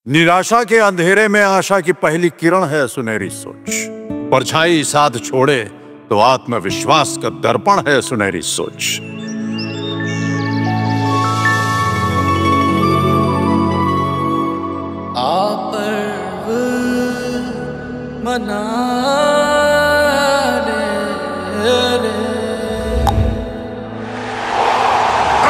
निराशा के अंधेरे में आशा की पहली किरण है सुनहरी सोच। परछाई साथ छोड़े तो आत्मविश्वास का दर्पण है सुनहरी सोच।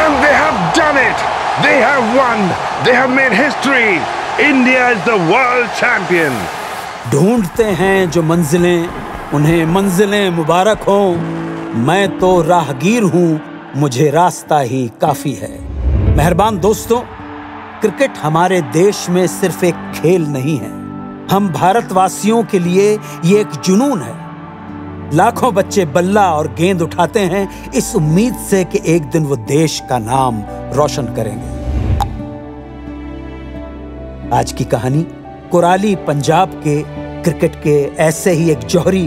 And they have done it. They have won. They have made history. India is the world champion. ढूंढते हैं जो मंजिलें, उन्हें मंजिलें मुबारक हो। मैं तो राहगीर हूँ, मुझे रास्ता ही काफी है। मेहरबान दोस्तों, क्रिकेट हमारे देश में सिर्फ एक खेल नहीं है, हम भारतवासियों के लिए ये एक जुनून है। लाखों बच्चे बल्ला और गेंद उठाते हैं इस उम्मीद से कि एक दिन वो देश का नाम रोशन करेंगे। आज की कहानी कुराली पंजाब के क्रिकेट के ऐसे ही एक जौहरी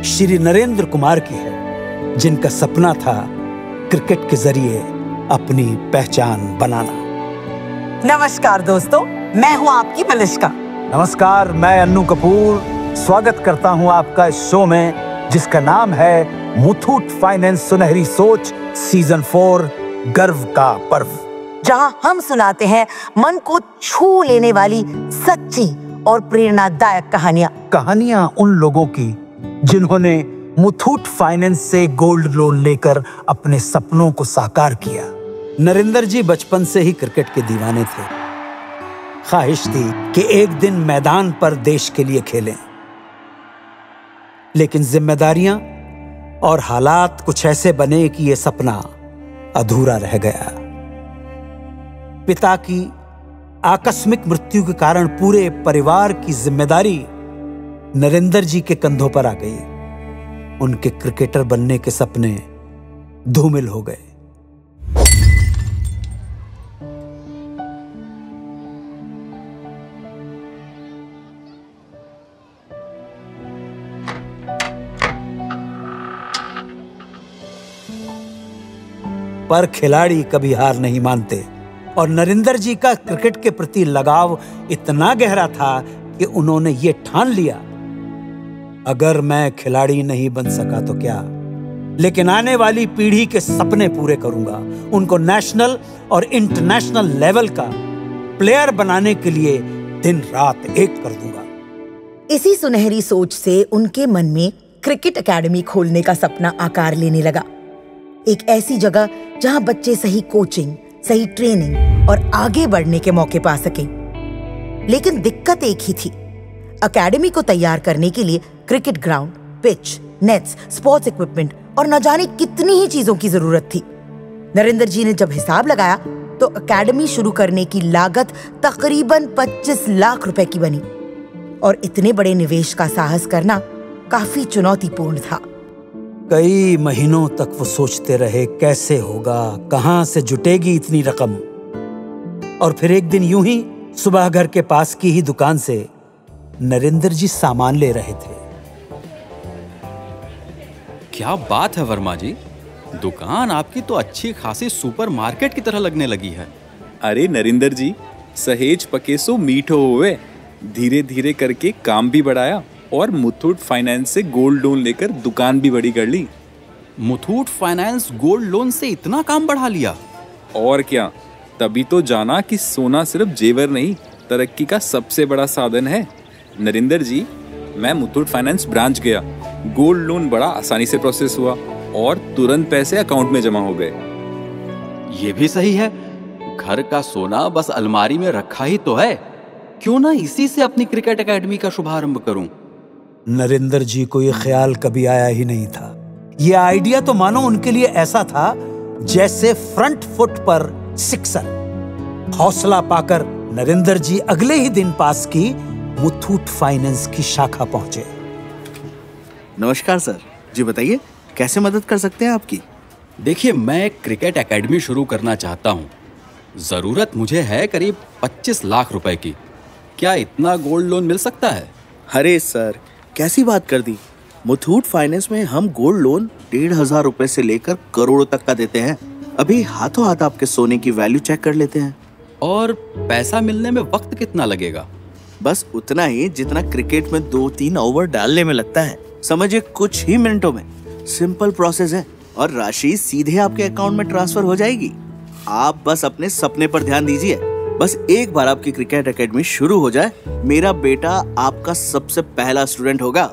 श्री नरेंद्र कुमार की है, जिनका सपना था क्रिकेट के जरिए अपनी पहचान बनाना। नमस्कार दोस्तों, मैं हूं आपकी मलिश्का। नमस्कार, मैं अन्नू कपूर स्वागत करता हूं आपका इस शो में जिसका नाम है मुथूट फाइनेंस सुनहरी सोच सीजन 4 गर्व का पर्व, जहां हम सुनाते हैं मन को छू लेने वाली सच्ची और प्रेरणादायक कहानियां उन लोगों की जिन्होंने मुथूट फाइनेंस से गोल्ड लोन लेकर अपने सपनों को साकार किया। नरेंद्र जी बचपन से ही क्रिकेट के दीवाने थे। ख्वाहिश थी कि एक दिन मैदान पर देश के लिए खेलें, लेकिन जिम्मेदारियां और हालात कुछ ऐसे बने कि यह सपना अधूरा रह गया। पिता की आकस्मिक मृत्यु के कारण पूरे परिवार की जिम्मेदारी नरेंद्र जी के कंधों पर आ गई। उनके क्रिकेटर बनने के सपने धूमिल हो गए। पर खिलाड़ी कभी हार नहीं मानते और नरेंद्र जी का क्रिकेट के प्रति लगाव इतना गहरा था कि उन्होंने ये ठान लिया, अगर मैं खिलाड़ी नहीं बन सका तो क्या, लेकिन आने वाली पीढ़ी के सपने पूरे करूंगा। उनको नेशनल और इंटरनेशनल लेवल का प्लेयर बनाने के लिए दिन रात एक कर दूंगा। इसी सुनहरी सोच से उनके मन में क्रिकेट एकेडमी खोलने का सपना आकार लेने लगा। एक ऐसी जगह जहां बच्चे सही कोचिंग, सही ट्रेनिंग और आगे बढ़ने के मौके पा सकें। लेकिन दिक्कत एक ही थी, एकेडमी को तैयार करने के लिए cricket ground, pitch, nets, sports equipment और न जाने कितनी ही चीजों की जरूरत थी। नरेंद्र जी ने जब हिसाब लगाया तो एकेडमी शुरू करने की लागत तकरीबन 25 लाख रुपए की बनी और इतने बड़े निवेश का साहस करना काफी चुनौतीपूर्ण था। कई महीनों तक वो सोचते रहे कैसे होगा, कहां से जुटेगी इतनी रकम। और फिर एक दिन यूं ही सुबह घर के पास की ही दुकान से नरेंद्र जी सामान ले रहे थे। क्या बात है वर्मा जी, दुकान आपकी तो अच्छी खासी सुपरमार्केट की तरह लगने लगी है। अरे नरेंद्र जी, सहेज पके सो मीठो हुए, धीरे धीरे करके काम भी बढ़ाया और मुथूट फाइनेंस से गोल्ड लोन लेकर दुकान भी बड़ी कर ली। मुथूट फाइनेंस गोल्ड लोन से इतना काम बढ़ा लिया? और क्या, तभी तो जाना कि सोना सिर्फ जेवर नहीं, तरक्की का सबसे बड़ा साधन है। नरेंद्र जी, मैं मुथूट फाइनेंस ब्रांच गया, गोल्ड लोन बड़ा आसानी से प्रोसेस हुआ और तुरंत पैसे अकाउंट में जमा हो गए। ये भी सही है, घर का सोना बस अलमारी में रखा ही तो है, क्यों ना इसी से अपनी क्रिकेट एकेडमी का शुभारंभ करूं। नरेंद्र जी को यह ख्याल कभी आया ही नहीं था। यह आइडिया तो मानो उनके लिए ऐसा था जैसे फ्रंट फुट पर सिक्सर। हौसला पाकर नरेंद्र जी अगले ही दिन पास की मुथूट फाइनेंस की शाखा पहुंचे। नमस्कार सर जी, बताइए कैसे मदद कर सकते हैं आपकी? देखिए, मैं एक क्रिकेट एकेडमी शुरू करना चाहता हूँ। जरूरत मुझे है करीब 25 लाख रुपए की। क्या इतना गोल्ड लोन मिल सकता है? अरे सर, कैसी बात कर दी। मुथूट फाइनेंस में हम गोल्ड लोन 1,500 रुपए से लेकर करोड़ों तक का देते हैं। अभी हाथों हाथ आपके सोने की वैल्यू चेक कर लेते हैं। और पैसा मिलने में वक्त कितना लगेगा? बस उतना ही जितना क्रिकेट में 2-3 ओवर डालने में लगता है। समझिए कुछ ही मिनटों में। सिंपल प्रोसेस है और राशि सीधे आपके अकाउंट में ट्रांसफर हो जाएगी। आप बस अपने सपने पर ध्यान दीजिए। बस एक बार आपकी क्रिकेट एकेडमी शुरू हो जाए, मेरा बेटा आपका सबसे पहला स्टूडेंट होगा।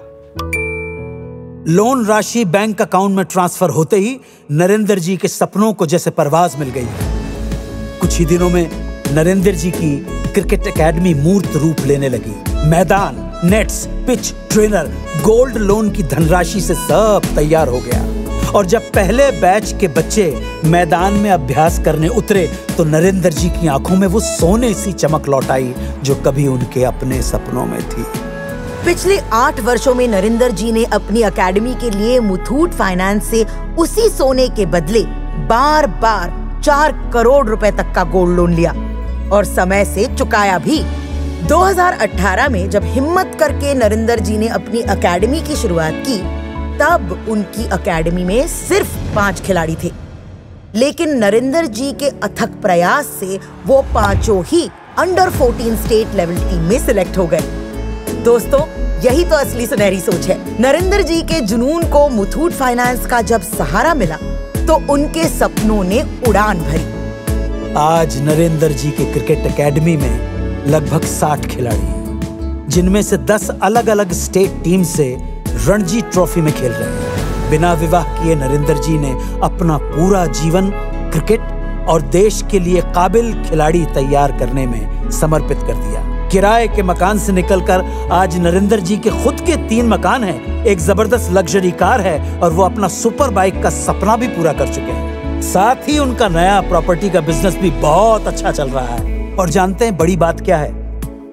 लोन राशि बैंक अकाउंट में ट्रांसफर होते ही नरेंद्र जी के सपनों को जैसे परवाज मिल गई। कुछ ही दिनों में नरेंद्र जी की क्रिकेट एकेडमी मूर्त रूप लेने लगी। मैदान, nets, pitch, trainer, gold loan की धनराशि से सब तैयार हो गया। और जब पहले बैच के बच्चे मैदान में अभ्यास करने उतरे तो नरेंद्र जी की आंखों में वो सोने सी चमक लौट आई जो कभी उनके अपने सपनों में थी। पिछले 8 वर्षों में नरेंद्र जी ने अपनी एकेडमी के लिए मुथूट फाइनेंस से उसी सोने के बदले बार बार 4 करोड़ रुपए तक का गोल्ड लोन लिया और समय से चुकाया भी। 2018 में जब हिम्मत करके नरेंद्र जी ने अपनी एकेडमी की शुरुआत की, तब उनकी एकेडमी में सिर्फ 5 खिलाड़ी थे। लेकिन नरेंद्र जी के अथक प्रयास से वो 5 ही अंडर 14 स्टेट लेवल टीम में सिलेक्ट हो गए। दोस्तों, यही तो असली सुनहरी सोच है। नरेंद्र जी के जुनून को मुथूट फाइनेंस का जब सहारा मिला तो उनके सपनों ने उड़ान भरी। आज नरेंद्र जी के क्रिकेट एकेडमी में लगभग 60 खिलाड़ी हैं, जिनमें से 10 अलग अलग स्टेट टीम से रणजी ट्रॉफी में खेल रहे हैं। बिना विवाह किए नरेंद्र जी ने अपना पूरा जीवन क्रिकेट और देश के लिए काबिल खिलाड़ी तैयार करने में समर्पित कर दिया। किराए के मकान से निकलकर आज नरेंद्र जी के खुद के 3 मकान हैं, एक जबरदस्त लग्जरी कार है और वो अपना सुपर बाइक का सपना भी पूरा कर चुके हैं। साथ ही उनका नया प्रॉपर्टी का बिजनेस भी बहुत अच्छा चल रहा है। और जानते हैं बड़ी बात क्या है?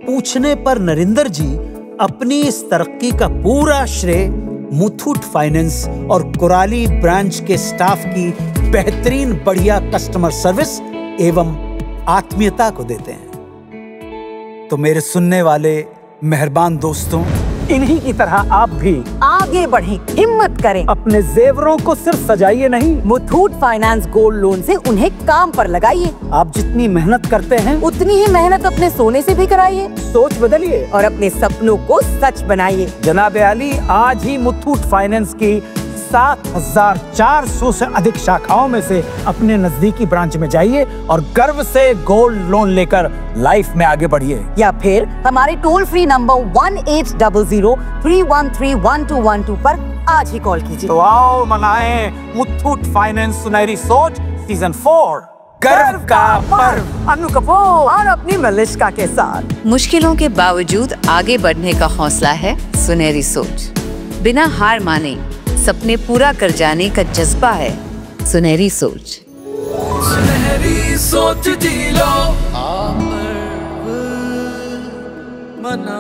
पूछने पर नरेंद्र जी अपनी इस तरक्की का पूरा श्रेय मुथूट फाइनेंस और कुराली ब्रांच के स्टाफ की बेहतरीन बढ़िया कस्टमर सर्विस एवं आत्मीयता को देते हैं। तो मेरे सुनने वाले मेहरबान दोस्तों, इन्हीं की तरह आप भी आगे बढ़ें, हिम्मत करें। अपने जेवरों को सिर्फ सजाइए नहीं, मुथूट फाइनेंस गोल्ड लोन से उन्हें काम पर लगाइए। आप जितनी मेहनत करते हैं उतनी ही मेहनत अपने सोने से भी कराइए। सोच बदलिए और अपने सपनों को सच बनाइए। जनाब आली, आज ही मुथूट फाइनेंस की 7,400 से अधिक शाखाओं में से अपने नजदीकी ब्रांच में जाइए और गर्व से गोल्ड लोन लेकर लाइफ में आगे बढ़िए। या फिर हमारे टोल फ्री नंबर 1800-313-1212 पर आज ही कॉल कीजिए। तो आओ मनाएं मुथूट फाइनेंस सुनहरी सोच सीजन 4, गर्व का पर्व। अनु कपूर और अपनी मलिश्का के साथ। मुश्किलों के बावजूद आगे बढ़ने का हौसला है सुनहरी सोच। बिना हार माने सपने पूरा कर जाने का जज्बा है सुनहरी सोच। सुनहरी सोच जी लो, मना